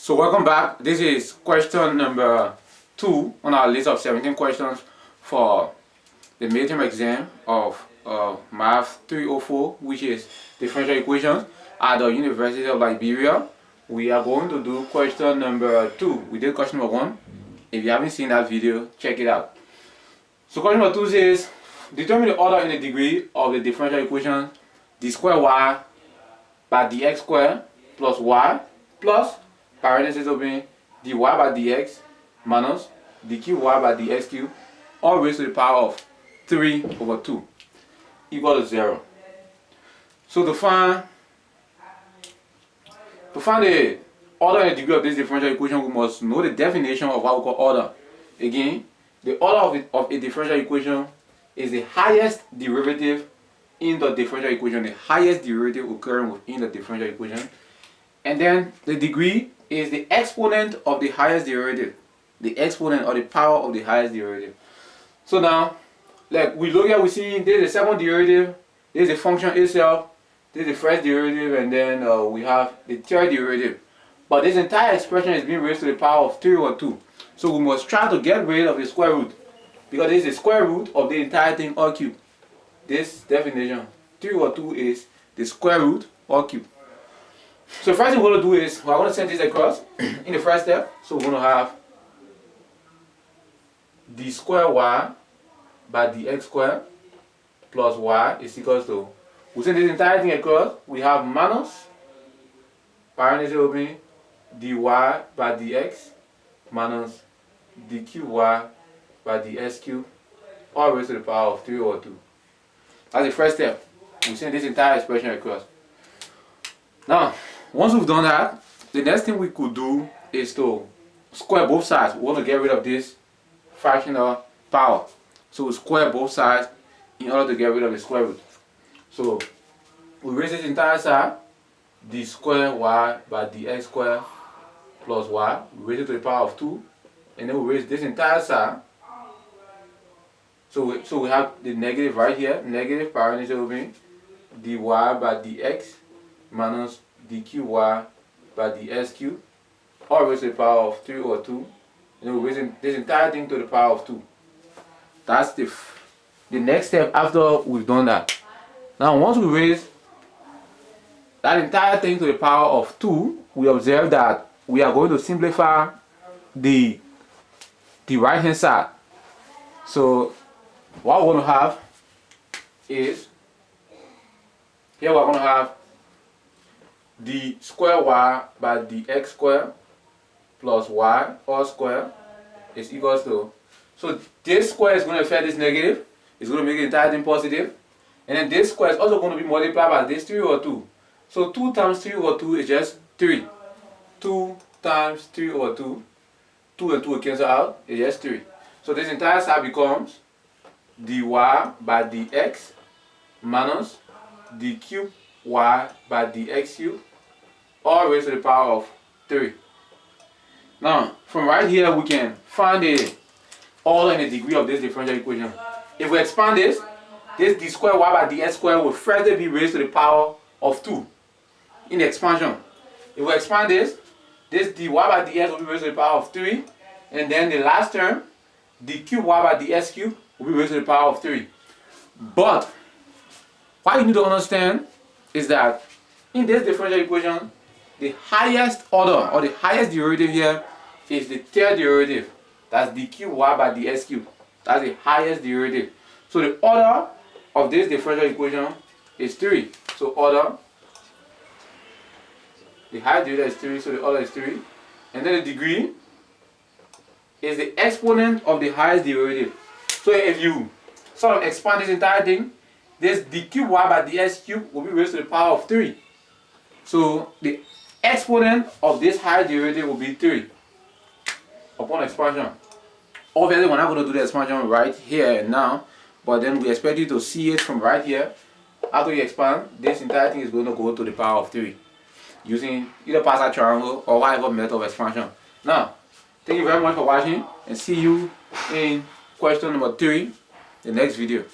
So welcome back. This is question number 2 on our list of 17 questions for the midterm exam of Math 304, which is differential equations at the University of Liberia. We are going to do question number 2. We did question number 1. If you haven't seen that video, check it out. So question number 2 says, determine the order and the degree of the differential equation d squared y by dx squared plus y plus parenthesis open dy by dx minus dqy by dx cubed all raised to the power of 3 over 2 equal to 0. So to find the order and degree of this differential equation, we must know the definition of what we call order. Again, the order of a differential equation is the highest derivative in the differential equation, the highest derivative occurring within the differential equation. And then the degree is the exponent of the highest derivative, the exponent or the power of the highest derivative. So now, like we look at, we see this is the second derivative, this is the function itself, this is the first derivative, and then we have the third derivative. But this entire expression is being raised to the power of 3 over 2. So we must try to get rid of the square root, because this is the square root of the entire thing all cubed. This definition, 3 over 2 is the square root all cubed. So first thing we're going to do is, we're going to send this across in the first step. So we're going to have d squared y by dx squared plus y is equals to, we send this entire thing across, we have minus, parenthesis open, dy by dx minus dqy by dx cubed all raised to the power of 3 over 2. That's the first step. We send this entire expression across. Now, once we've done that, the next thing we could do is to square both sides. We want to get rid of this fractional power. So we square both sides in order to get rid of the square root. So we raise this entire side, d squared y by dx squared plus y. We raise it to the power of 2. And then we raise this entire side. So we have the negative right here, negative parenthesis open, dy by dx minus dqy by dx cubed, all raised to the power of 3 over 2. And then we're raising this entire thing to the power of 2. That's the next step after we've done that. Now once we raise that entire thing to the power of 2, we observe that we are going to simplify the right hand side. So what we're going to have is, here we're going to have d squared y by dx squared plus y all squared is equals to, so this square is going to affect this negative, it's going to make the entire thing positive, and then this square is also going to be multiplied by this 3 over 2. So 2 times 3 over 2 is just 3. 2 times 3 over 2, 2 and 2 will cancel out, it's just 3. So this entire side becomes dy by dx minus d cubed y by dx cubed all raised to the power of 3. Now from right here we can find the order and the degree of this differential equation. If we expand this d squared y by dx squared will further be raised to the power of 2 in the expansion. If we expand this dy by dx will be raised to the power of 3, and then the last term d cubed y by dx cubed will be raised to the power of 3. But what you need to understand is that in this differential equation, the highest order or the highest derivative here is the third derivative. That's dqy by dx cubed. That's the highest derivative. So the order of this differential equation is 3. So order, the highest derivative is 3, so the order is 3. And then the degree is the exponent of the highest derivative. So if you sort of expand this entire thing, this dqy by dx cubed will be raised to the power of 3. So the exponent of this higher derivative will be 3 upon expansion. Obviously we're not going to do the expansion right here and now, but then we expect you to see it from right here. After you expand, this entire thing is going to go to the power of 3 using either partial triangle or whatever method of expansion. Now, thank you very much for watching, and see you in question number 3, the next video.